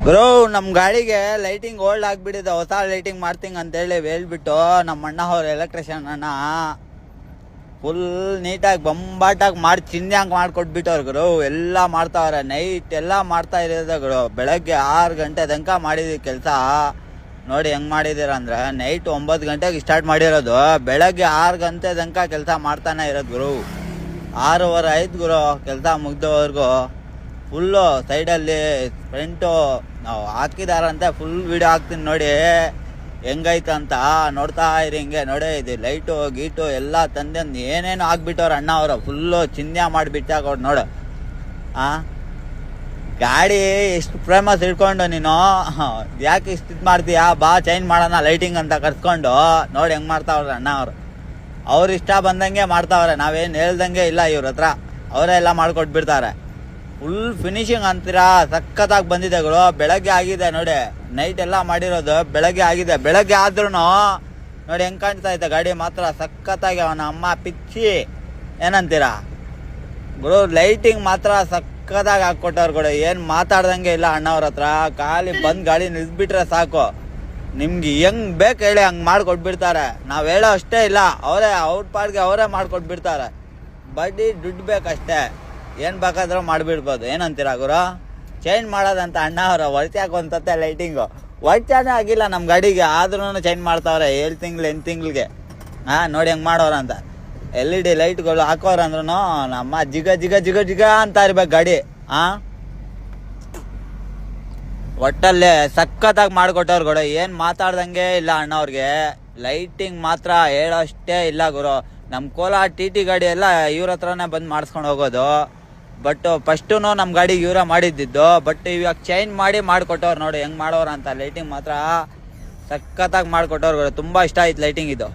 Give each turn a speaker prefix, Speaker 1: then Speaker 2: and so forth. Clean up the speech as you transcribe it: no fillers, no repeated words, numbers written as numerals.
Speaker 1: ಗುರು ನಮ್ ಗಾಡಿಗೆ lighting old ಆಗ್ಬಿಟ್ಟಿದೆ, ಹೊಸ ಲೈಟಿಂಗ್ ಮಾಡ್ತೀನಿ ಅಂತ ಹೇಳಿ ಹೇಳ್ಬಿಟ್ಟು ನಮ್ಮ ಅಣ್ಣ ಅವ್ರ ಎಲೆಕ್ಟ್ರಿಷಿಯನ್ ಅಣ್ಣ ಫುಲ್ ನೀಟಾಗಿ ಬಂಬಾಟಾಗಿ ಮಾಡಿ ಚಿಂದ್ಯಾಂಗ್ ಮಾಡ್ಕೊಟ್ಬಿಟ್ಟವ್ರು ಗುರು. ಎಲ್ಲ ಮಾಡ್ತಾವ್ರೆ, ನೈಟ್ ಎಲ್ಲ ಮಾಡ್ತಾ ಇರೋದು ಗುರು. ಬೆಳಗ್ಗೆ 6 ಗಂಟೆ ತನಕ ಮಾಡಿದೀವಿ ಕೆಲಸ. ನೋಡಿ ಹೆಂಗ್ ಮಾಡಿದೀರ ಅಂದ್ರೆ ನೈಟ್ 9 ಗಂಟೆಗೆ ಸ್ಟಾರ್ಟ್ ಮಾಡಿರೋದು, ಬೆಳಗ್ಗೆ 6 ಗಂಟೆ ತನಕ ಕೆಲಸ ಮಾಡ್ತಾನೆ ಇರೋದು ಗುರು. 6:15 ಆಯ್ತು ಗುರು ಕೆಲಸ ಮುಗ್ದವರೆಗೂ. ಫುಲ್ಲು ಸೈಡಲ್ಲಿ ಫ್ರಂಟು ನಾವು ಹಾಕಿದಾರಂತೆ ಫುಲ್ ವಿಡಿಯೋ ಹಾಕ್ತೀನಿ ನೋಡಿ ಹೆಂಗೈತೆ ಅಂತ ನೋಡ್ತಾ ಇರಿ. ಹಿಂಗೆ ನೋಡಿ ಇದು ಲೈಟು ಗೀಟು ಎಲ್ಲ ತಂದೆ ಏನೇನು ಹಾಕ್ಬಿಟ್ಟವ್ರು ಅಣ್ಣ ಅವರು. ಫುಲ್ಲು ಚಿಂದ್ಯ ಮಾಡಿಬಿಟ್ಟಾಗ ನೋಡು. ಗಾಡಿ ಎಷ್ಟು ಫೇಮಸ್ ಇಟ್ಕೊಂಡು ನೀನು ಯಾಕೆ ಇಷ್ಟು ಇದು ಮಾಡ್ತೀಯಾ, ಬಾ ಚೇಂಜ್ ಮಾಡೋಣ ಲೈಟಿಂಗ್ ಅಂತ ಕರ್ಸ್ಕೊಂಡು ನೋಡಿ ಹೆಂಗೆ ಮಾಡ್ತಾವ್ರೆ ಅಣ್ಣ ಅವರು. ಅವ್ರು ಇಷ್ಟ ಬಂದಂಗೆ ಮಾಡ್ತಾವ್ರೆ, ನಾವೇನು ಹೇಳ್ದಂಗೆ ಇಲ್ಲ ಇವ್ರ ಹತ್ರ. ಅವರೇ ಎಲ್ಲ ಮಾಡ್ಕೊಟ್ಬಿಡ್ತಾರೆ. ಫುಲ್ ಫಿನಿಶಿಂಗ್ ಅಂತೀರಾ ಸಖತ್ತಾಗಿ ಬಂದಿದೆ ಗುರು. ಬೆಳಗ್ಗೆ ಆಗಿದೆ ನೋಡಿ, ನೈಟ್ ಎಲ್ಲ ಮಾಡಿರೋದು ಬೆಳಗ್ಗೆ ಆಗಿದೆ. ಬೆಳಗ್ಗೆ ಆದ್ರೂ ನೋಡಿ ಹೆಂಗೆ ಕಾಣ್ತಾ ಐತೆ ಗಾಡಿ ಮಾತ್ರ ಸಖತ್ತಾಗಿ. ಅವನ ಅಮ್ಮ ಪಿಚ್ಚಿ ಏನಂತೀರಾ ಗುರು. ಲೈಟಿಂಗ್ ಮಾತ್ರ ಸಖತ್ತಾಗಿ ಹಾಕ್ಕೊಟ್ಟವ್ರು ಗುರು. ಏನು ಮಾತಾಡ್ದಂಗೆ ಇಲ್ಲ ಅಣ್ಣವ್ರ ಹತ್ರ. ಖಾಲಿ ಬಂದು ಗಾಡಿ ನಿಲ್ಸ್ಬಿಟ್ರೆ ಸಾಕು, ನಿಮ್ಗೆ ಹೆಂಗ್ ಬೇಕು ಹೇಳಿ ಹಂಗೆ ಮಾಡ್ಕೊಟ್ಬಿಡ್ತಾರೆ. ನಾವು ಹೇಳೋ ಅಷ್ಟೇ ಇಲ್ಲ, ಅವರೇ ಅವ್ರ ಪಾಡ್ಗೆ ಅವರೇ ಮಾಡ್ಕೊಟ್ಬಿಡ್ತಾರೆ. ಬಡ್ಡಿ ದುಡ್ಡು ಬೇಕಷ್ಟೇ, ಏನು ಬೇಕಾದ್ರೂ ಮಾಡಿಬಿಡ್ಬೋದು. ಏನಂತೀರಾ ಗುರು? ಚೇಂಜ್ ಮಾಡೋದಂತ ಅಣ್ಣ ಅವರ ಹೊರ್ತಿ ಹಾಕುವಂತತ್ತೆ ಲೈಟಿಂಗು. ಹೊರ್ಚಾನೇ ಆಗಿಲ್ಲ ನಮ್ಮ ಗಾಡಿಗೆ, ಆದ್ರೂ ಚೇಂಜ್ ಮಾಡ್ತಾವ್ರೆ 7 ತಿಂಗಳು 8 ತಿಂಗಳಿಗೆ. ನೋಡಿ ಹೆಂಗೆ ಮಾಡೋರ ಅಂತ. LED ಲೈಟ್ಗಳು ಹಾಕೋರಂದ್ರೂ ನಮ್ಮ ಜಿಗ ಜಿಗ ಜಿಗ ಜಿಗ ಅಂತ ಇರ್ಬೇಕು ಗಾಡಿ. ಒಟ್ಟಲ್ಲಿ ಸಖತ್ತಾಗಿ ಮಾಡಿಕೊಟ್ಟವ್ರು ಗುರು. ಏನು ಮಾತಾಡ್ದಂಗೆ ಇಲ್ಲ ಅಣ್ಣವ್ರಿಗೆ. ಲೈಟಿಂಗ್ ಮಾತ್ರ ಹೇಳೋಷ್ಟೇ ಇಲ್ಲ ಗುರು. ನಮ್ಮ ಕೋಲಾರ TT ಗಾಡಿ ಎಲ್ಲ ಇವ್ರ ಹತ್ರನೇ ಬಂದು ಮಾಡಿಸ್ಕೊಂಡು ಹೋಗೋದು. ಬಟ್ ಫಸ್ಟು ನಮ್ಮ ಗಾಡಿಗೆ ಇವರ ಮಾಡಿದ್ದಿದ್ದು, ಬಟ್ ಇವಾಗ ಚೇಂಜ್ ಮಾಡಿ ಮಾಡಿಕೊಟ್ಟವ್ರು ನೋಡಿ ಹೆಂಗೆ ಮಾಡೋರು ಅಂತ. ಲೈಟಿಂಗ್ ಮಾತ್ರ ಸಖತ್ತಾಗಿ ಮಾಡಿಕೊಟ್ಟವ್ರು ಗುರು. ತುಂಬ ಇಷ್ಟ ಆಯ್ತು ಲೈಟಿಂಗ್ ಇದು.